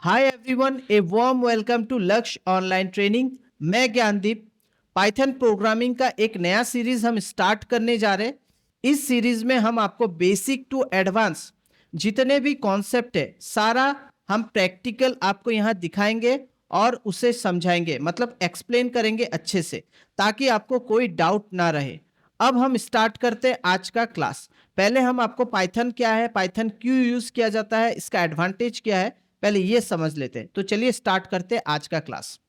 Hi everyone, a warm welcome to Lakshya online training. मैं Gyandeep. Python programming का एक नया सीरीज हम स्टार्ट करने जा रहे हैं। इस सीरीज में हम आपको बेसिक टू एडवांस जितने भी कॉन्सेप्ट है सारा हम प्रैक्टिकल आपको यहाँ दिखाएंगे और उसे समझाएंगे, मतलब एक्सप्लेन करेंगे अच्छे से, ताकि आपको कोई डाउट ना रहे। अब हम स्टार्ट करते हैं आज का क्लास। पहले हम आपको पाइथन क्या है, पाइथन क्यों यूज किया जाता है, इसका एडवांटेज क्या है, पहले ये समझ लेते हैं। तो चलिए स्टार्ट करते हैं आज का class.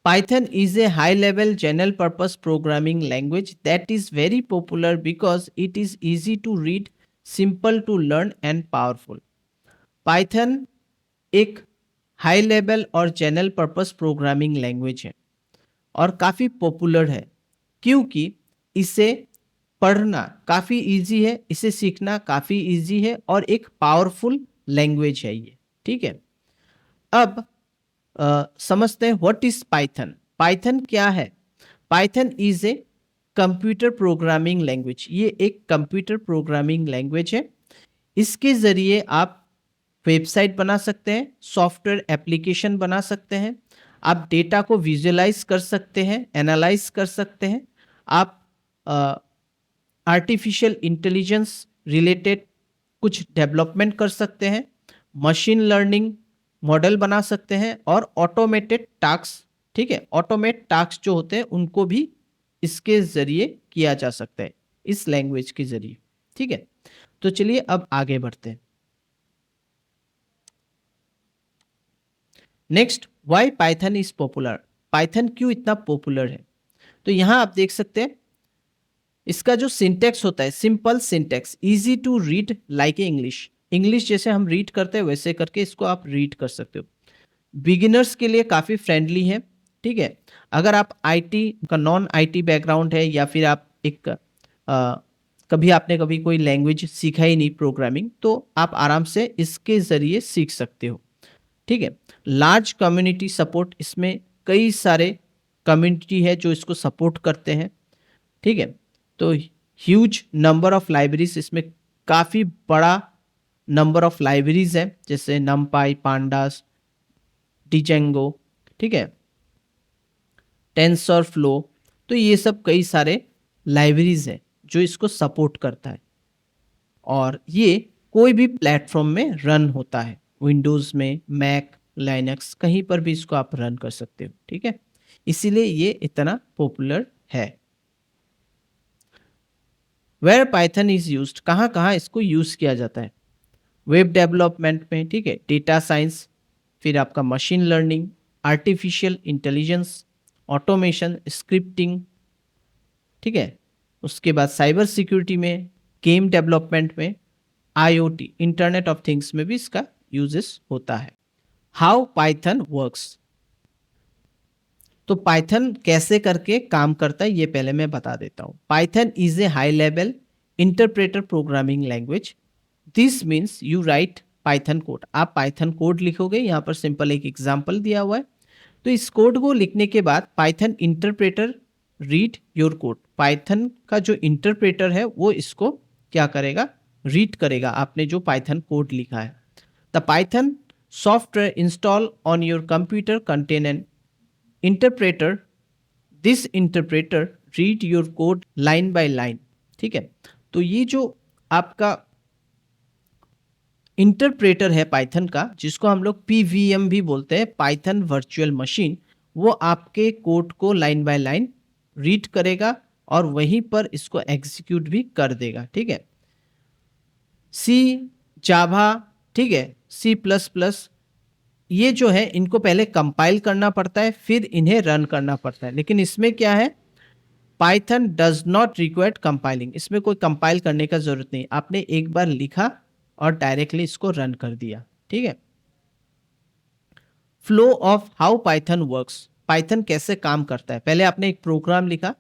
Python is a high level general purpose programming language that is very popular because it is easy to read, simple to learn and powerful. Python एक हाई लेवल और जनरल पर्पस प्रोग्रामिंग लैंग्वेज है और काफ़ी popular है क्योंकि इसे पढ़ना काफ़ी इजी है, इसे सीखना काफ़ी इजी है और एक पावरफुल लैंग्वेज है ये। ठीक है, अब समझते हैं व्हाट इज पाइथन। पाइथन क्या है? Python is a computer programming language. ये एक कंप्यूटर प्रोग्रामिंग लैंग्वेज है। इसके ज़रिए आप वेबसाइट बना सकते हैं, सॉफ्टवेयर एप्लीकेशन बना सकते हैं, आप डेटा को विजुअलाइज कर सकते हैं, एनालाइज कर सकते हैं, आप आर्टिफिशियल इंटेलिजेंस रिलेटेड कुछ डेवलपमेंट कर सकते हैं, मशीन लर्निंग मॉडल बना सकते हैं और ऑटोमेटेड टास्क, ठीक है, ऑटोमेट टास्क जो होते हैं उनको भी इसके ज़रिए किया जा सकता है, इस लैंग्वेज के ज़रिए। ठीक है, तो चलिए अब आगे बढ़ते हैं। Next, why Python is popular. Python क्यों इतना पॉपुलर है? तो यहाँ आप देख सकते हैं इसका जो सिंटेक्स होता है, simple syntax, easy to read like a English. English जैसे हम रीड करते हैं वैसे करके इसको आप रीड कर सकते हो। बिगिनर्स के लिए काफ़ी फ्रेंडली है। ठीक है, अगर आप आईटी का नॉन आईटी बैकग्राउंड है या फिर आप एक कभी आपने कभी कोई लैंग्वेज सीखा ही नहीं प्रोग्रामिंग, तो आप आराम से इसके ज़रिए सीख सकते हो। ठीक है, लार्ज कम्युनिटी सपोर्ट, इसमें कई सारे कम्युनिटी है जो इसको सपोर्ट करते हैं। ठीक है, तो ह्यूज नंबर ऑफ लाइब्रेरीज, इसमें काफ़ी बड़ा नंबर ऑफ लाइब्रेरीज है, जैसे नमपाई, पांडास, डिजेंगो, ठीक है, टेंसर फ्लो। तो ये सब कई सारे लाइब्रेरीज हैं जो इसको सपोर्ट करता है और ये कोई भी प्लेटफॉर्म में रन होता है, विंडोज़ में, मैक, लाइनक्स, कहीं पर भी इसको आप रन कर सकते हो। ठीक है, इसीलिए ये इतना पॉपुलर है। वेयर पाइथन इज यूज्ड, कहाँ कहाँ इसको यूज़ किया जाता है? वेब डेवलपमेंट में, ठीक है, डेटा साइंस, फिर आपका machine learning, artificial intelligence, automation, scripting, ठीक है, उसके बाद साइबर सिक्योरिटी में, गेम डेवलपमेंट में, आईओटी, इंटरनेट ऑफ थिंग्स में भी इसका यूजेस होता है। हाउ पाइथन वर्क्स, तो पाइथन कैसे करके काम करता है ये पहले मैं बता देता हूँ। Python is a high level interpreter programming language. This means you right Python code. आप पाइथन कोड लिखोगे, यहाँ पर सिंपल एक एग्जाम्पल दिया हुआ है। तो इस कोड को लिखने के बाद Python interpreter read your code. Python का जो इंटरप्रेटर है वो इसको क्या करेगा? रीड करेगा आपने जो पाइथन कोड लिखा है। The Python software install on your computer contain N interpreter. This interpreter read your code line by line. ठीक है, तो ये जो आपका इंटरप्रेटर है पाइथन का, जिसको हम लोग पीवीएम भी बोलते हैं, पाइथन वर्चुअल मशीन, वो आपके कोड को लाइन बाय लाइन रीड करेगा और वहीं पर इसको एग्जीक्यूट भी कर देगा। ठीक है, सी, जावा, ठीक है, सी प्लस प्लस, ये जो है इनको पहले कंपाइल करना पड़ता है, फिर इन्हें रन करना पड़ता है। लेकिन इसमें क्या है, Python does not required compiling. इसमें कोई कंपाइल करने का जरूरत नहीं, आपने एक बार लिखा और डायरेक्टली इसको रन कर दिया। ठीक है, flow of how Python works, Python कैसे काम करता है। पहले आपने एक प्रोग्राम लिखा,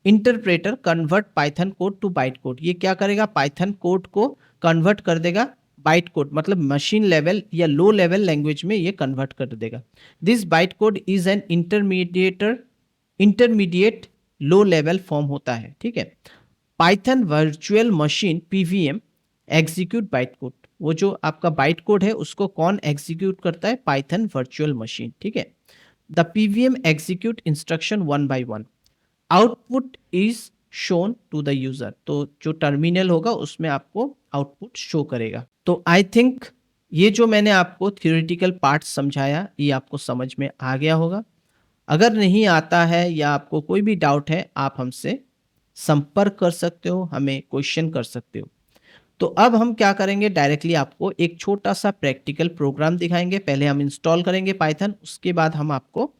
interpreter convert Python code to byte code. ये क्या करेगा? पाइथन कोड को कन्वर्ट कर देगा बाइट कोड, मतलब मशीन लेवल या लो लेवल लैंग्वेज में ये कन्वर्ट कर देगा। This byte code is an intermediate low level form होता है। ठीक है, Python virtual machine PVM execute byte code. वो जो आपका बाइट कोड है उसको कौन एग्जीक्यूट करता है? पाइथन वर्चुअल मशीन, ठीक है। The PVM execute instruction one by one, output is shown to the user. तो जो टर्मिनल होगा उसमें आपको आउटपुट शो करेगा। तो आई थिंक ये जो मैंने आपको थियोरेटिकल पार्ट समझाया ये आपको समझ में आ गया होगा। अगर नहीं आता है या आपको कोई भी डाउट है आप हमसे संपर्क कर सकते हो, हमें क्वेश्चन कर सकते हो। तो अब हम क्या करेंगे, डायरेक्टली आपको एक छोटा सा प्रैक्टिकल प्रोग्राम दिखाएंगे। पहले हम इंस्टॉल करेंगे पाइथन, उसके बाद हम आपको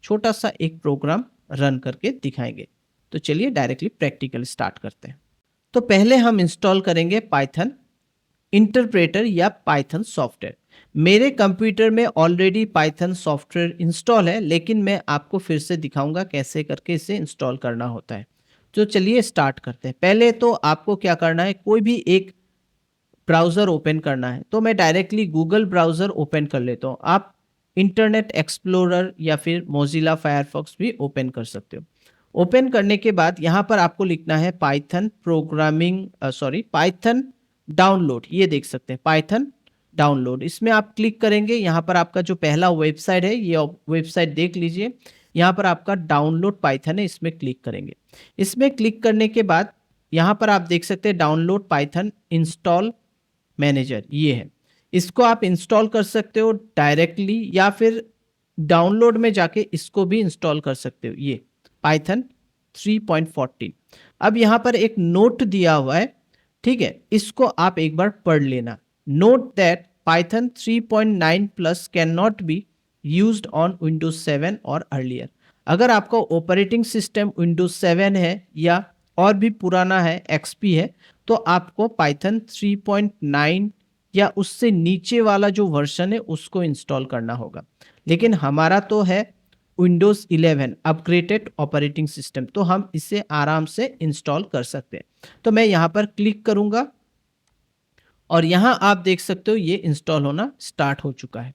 छोटा सा एक प्रोग्राम रन करके दिखाएंगे। तो चलिए डायरेक्टली प्रैक्टिकल स्टार्ट करते हैं। तो पहले हम इंस्टॉल करेंगे पाइथन इंटरप्रेटर या पाइथन सॉफ्टवेयर। मेरे कंप्यूटर में ऑलरेडी पाइथन सॉफ्टवेयर इंस्टॉल है, लेकिन मैं आपको फिर से दिखाऊंगा कैसे करके इसे इंस्टॉल करना होता है। तो चलिए स्टार्ट करते हैं। पहले तो आपको क्या करना है, कोई भी एक ब्राउज़र ओपन करना है। तो मैं डायरेक्टली गूगल ब्राउज़र ओपन कर लेता हूँ। आप इंटरनेट एक्सप्लोरर या फिर मोजिला फायरफॉक्स भी ओपन कर सकते हो। ओपन करने के बाद यहाँ पर आपको लिखना है पाइथन पाइथन डाउनलोड। ये देख सकते हैं पाइथन डाउनलोड, इसमें आप क्लिक करेंगे। यहाँ पर आपका जो पहला वेबसाइट है ये वेबसाइट देख लीजिए। यहाँ पर आपका डाउनलोड पाइथन है, इसमें क्लिक करेंगे। इसमें क्लिक करने के बाद यहाँ पर आप देख सकते हैं डाउनलोड पाइथन इंस्टॉल मैनेजर, ये है। इसको आप इंस्टॉल कर सकते हो डायरेक्टली या फिर डाउनलोड में जाके इसको भी इंस्टॉल कर सकते हो। ये पाइथन 3.14। अब यहाँ पर एक नोट दिया हुआ है, ठीक है, इसको आप एक बार पढ़ लेना। Note that Python 3.9 plus can not be used on Windows 7 और अर्लियर। अगर आपका ऑपरेटिंग सिस्टम विंडोज 7 है या और भी पुराना है, एक्सपी है, तो आपको पाइथन 3.9 या उससे नीचे वाला जो वर्जन है उसको इंस्टॉल करना होगा। लेकिन हमारा तो है विंडोज 11 अपग्रेडेड ऑपरेटिंग सिस्टम, तो हम इसे आराम से इंस्टॉल कर सकते हैं। तो मैं यहाँ पर क्लिक करूँगा और यहाँ आप देख सकते हो ये इंस्टॉल होना स्टार्ट हो चुका है।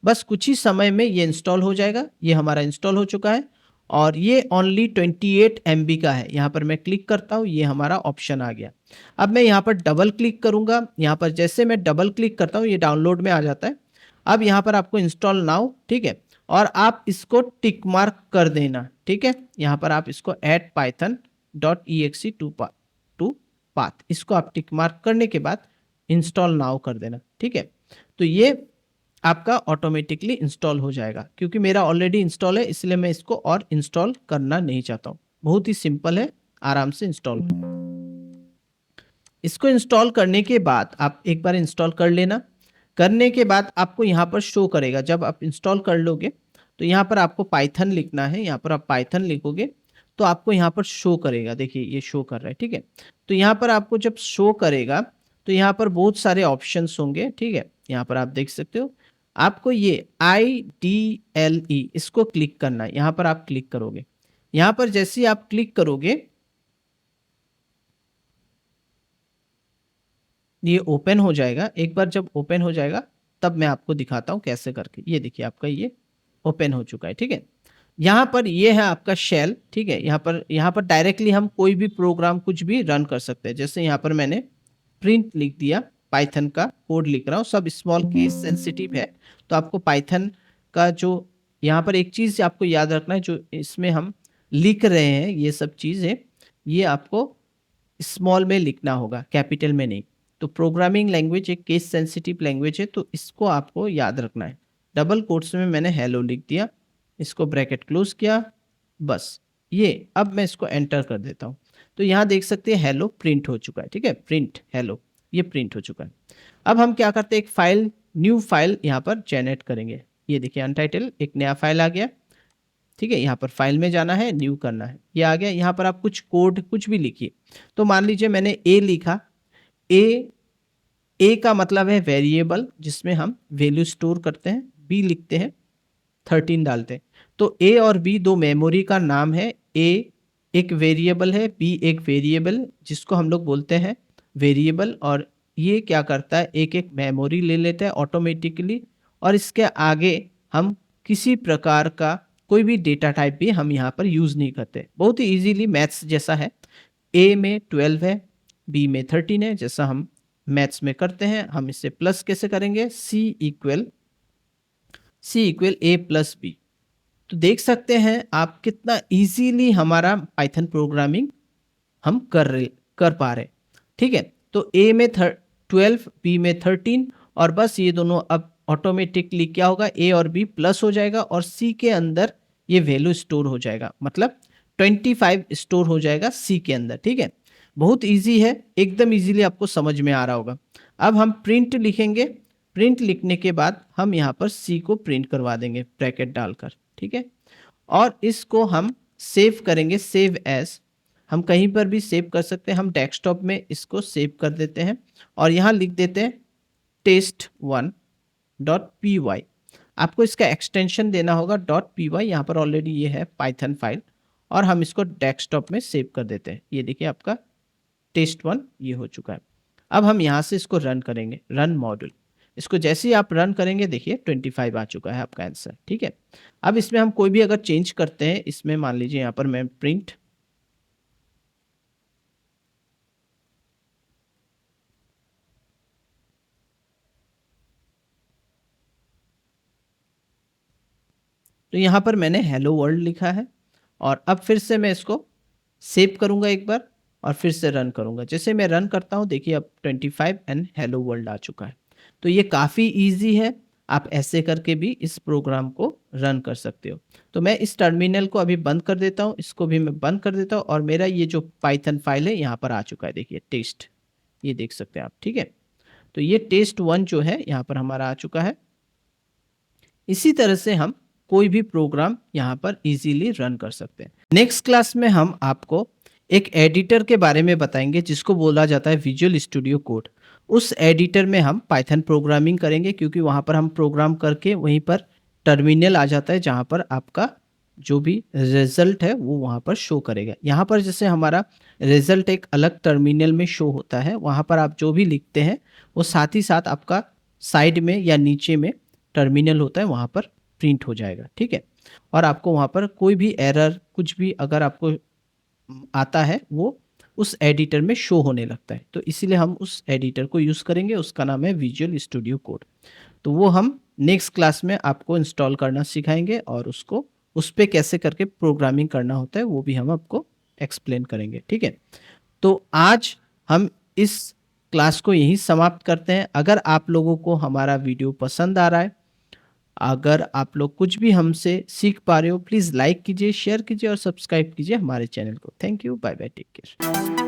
बस कुछ ही समय में ये इंस्टॉल हो जाएगा। ये हमारा इंस्टॉल हो चुका है और ये ओनली 28 MB का है। यहाँ पर मैं क्लिक करता हूँ, ये हमारा ऑप्शन आ गया। अब मैं यहाँ पर डबल क्लिक करूँगा। यहाँ पर जैसे मैं डबल क्लिक करता हूँ ये डाउनलोड में आ जाता है। अब यहाँ पर आपको इंस्टॉल नाउ, ठीक है, और आप इसको टिक मार्क कर देना, ठीक है। यहाँ पर आप इसको ऐड python.exe टू पाथ, इसको आप टिक मार्क करने के बाद इंस्टॉल नाउ कर देना, ठीक है। तो ये आपका ऑटोमेटिकली इंस्टॉल हो जाएगा। क्योंकि मेरा ऑलरेडी इंस्टॉल है इसलिए मैं इसको और इंस्टॉल करना नहीं चाहता हूँ। बहुत ही सिंपल है, आराम से इंस्टॉल। इसको इंस्टॉल करने के बाद आप एक बार इंस्टॉल कर लेना। करने के बाद आपको यहाँ पर शो करेगा, जब आप इंस्टॉल कर लोगे तो यहाँ पर आपको पाइथन लिखना है। यहाँ पर आप पाइथन लिखोगे तो आपको यहाँ पर शो करेगा। देखिए ये शो कर रहा है, ठीक है। तो यहाँ पर आपको जब शो करेगा तो यहाँ पर बहुत सारे ऑप्शंस होंगे, ठीक है। यहाँ पर आप देख सकते हो, आपको ये IDLE इसको क्लिक करना है। यहाँ पर आप क्लिक करोगे। यहाँ पर जैसे ही आप क्लिक करोगे ये ओपन हो जाएगा। एक बार जब ओपन हो जाएगा तब मैं आपको दिखाता हूँ कैसे करके। ये देखिए आपका ये ओपन हो चुका है, ठीक है। यहाँ पर ये है आपका शेल, ठीक है। यहाँ पर डायरेक्टली हम कोई भी प्रोग्राम कुछ भी रन कर सकते हैं। जैसे यहाँ पर मैंने प्रिंट लिख दिया, पाइथन का कोड लिख रहा हूँ, सब स्मॉल केस सेंसिटिव है। तो आपको पाइथन का जो यहाँ पर एक चीज़ आपको याद रखना है, जो इसमें हम लिख रहे हैं ये सब चीज़ें, ये आपको स्मॉल में लिखना होगा, कैपिटल में नहीं। तो प्रोग्रामिंग लैंग्वेज एक केस सेंसिटिव लैंग्वेज है, तो इसको आपको याद रखना है। डबल कोट्स में मैंने हेलो लिख दिया, इसको ब्रैकेट क्लोज किया, बस ये। अब मैं इसको एंटर कर देता हूँ तो यहाँ देख सकते हैं हेलो प्रिंट हो चुका है, ठीक है। प्रिंट हेलो, ये प्रिंट हो चुका है। अब हम क्या करते हैं, एक फाइल, न्यू फाइल यहाँ पर जनरेट करेंगे। ये देखिए अनटाइटल एक नया फाइल आ गया, ठीक है। यहाँ पर फाइल में जाना है, न्यू करना है, ये आ गया। यहाँ पर आप कुछ कोड कुछ भी लिखिए। तो मान लीजिए मैंने ए लिखा। ए का मतलब है वेरिएबल, जिसमें हम वैल्यू स्टोर करते हैं। बी लिखते हैं, 13 डालते हैं। तो ए और बी दो मेमोरी का नाम है। ए एक वेरिएबल है, बी एक वेरिएबल जिसको हम लोग बोलते हैं वेरिएबल। और ये क्या करता है, एक एक मेमोरी ले लेता है ऑटोमेटिकली। और इसके आगे हम किसी प्रकार का कोई भी डेटा टाइप भी हम यहाँ पर यूज़ नहीं करते। बहुत ही ईजीली मैथ्स जैसा है। ए में 12 है, बी में 13 है, जैसा हम मैथ्स में करते हैं, हम इसे प्लस कैसे करेंगे, सी इक्वल ए प्लस बी। तो देख सकते हैं आप कितना इजीली हमारा पाइथन प्रोग्रामिंग हम कर पा रहे। ठीक है, तो ए में 12, बी में 13, और बस ये दोनों अब ऑटोमेटिकली क्या होगा, ए और बी प्लस हो जाएगा और सी के अंदर ये वैल्यू स्टोर हो जाएगा, मतलब 25 स्टोर हो जाएगा सी के अंदर। ठीक है, बहुत इजी है, एकदम इजीली आपको समझ में आ रहा होगा। अब हम प्रिंट लिखेंगे, प्रिंट लिखने के बाद हम यहाँ पर सी को प्रिंट करवा देंगे ब्रैकेट डालकर। ठीक है, और इसको हम सेव करेंगे, सेव एज। हम कहीं पर भी सेव कर सकते हैं, हम डेस्कटॉप में इसको सेव कर देते हैं और यहाँ लिख देते हैं test1.py। आपको इसका एक्सटेंशन देना होगा .py, यहाँ पर ऑलरेडी ये है पाइथन फाइल, और हम इसको डेस्कटॉप में सेव कर देते हैं। ये देखिए आपका test1 ये हो चुका है। अब हम यहाँ से इसको रन करेंगे, रन मॉड्यूल। इसको जैसे ही आप रन करेंगे देखिए 25 आ चुका है आपका आंसर। ठीक है, अब इसमें हम कोई भी अगर चेंज करते हैं, इसमें मान लीजिए यहाँ पर मैं प्रिंट, तो यहाँ पर मैंने हेलो वर्ल्ड लिखा है, और अब फिर से मैं इसको सेव करूँगा एक बार और फिर से रन करूँगा। जैसे मैं रन करता हूँ देखिए अब 25 एंड हेलो वर्ल्ड आ चुका है। तो ये काफ़ी इजी है, आप ऐसे करके भी इस प्रोग्राम को रन कर सकते हो। तो मैं इस टर्मिनल को अभी बंद कर देता हूँ, इसको भी मैं बंद कर देता हूँ, और मेरा ये जो पाइथन फाइल है यहाँ पर आ चुका है, देखिए टेस्ट, ये देख सकते हैं आप। ठीक है, तो ये test1 जो है यहाँ पर हमारा आ चुका है। इसी तरह से हम कोई भी प्रोग्राम यहाँ पर इजीली रन कर सकते हैं। नेक्स्ट क्लास में हम आपको एक एडिटर के बारे में बताएंगे जिसको बोला जाता है विजुअल स्टूडियो कोड। उस एडिटर में हम पाइथन प्रोग्रामिंग करेंगे, क्योंकि वहाँ पर हम प्रोग्राम करके वहीं पर टर्मिनल आ जाता है जहाँ पर आपका जो भी रिजल्ट है वो वहाँ पर शो करेगा। यहाँ पर जैसे हमारा रिजल्ट एक अलग टर्मिनल में शो होता है, वहाँ पर आप जो भी लिखते हैं वो साथ ही साथ आपका साइड में या नीचे में टर्मिनल होता है, वहाँ पर प्रिंट हो जाएगा। ठीक है, और आपको वहाँ पर कोई भी एरर कुछ भी अगर आपको आता है वो उस एडिटर में शो होने लगता है। तो इसीलिए हम उस एडिटर को यूज़ करेंगे, उसका नाम है विजुअल स्टूडियो कोड। तो वो हम नेक्स्ट क्लास में आपको इंस्टॉल करना सिखाएंगे, और उसको उस पर कैसे करके प्रोग्रामिंग करना होता है वो भी हम आपको एक्सप्लेन करेंगे। ठीक है, तो आज हम इस क्लास को यहीं समाप्त करते हैं। अगर आप लोगों को हमारा वीडियो पसंद आ रहा है, अगर आप लोग कुछ भी हमसे सीख पा रहे हो, प्लीज़ लाइक कीजिए, शेयर कीजिए और सब्सक्राइब कीजिए हमारे चैनल को। Thank you, bye bye, take care.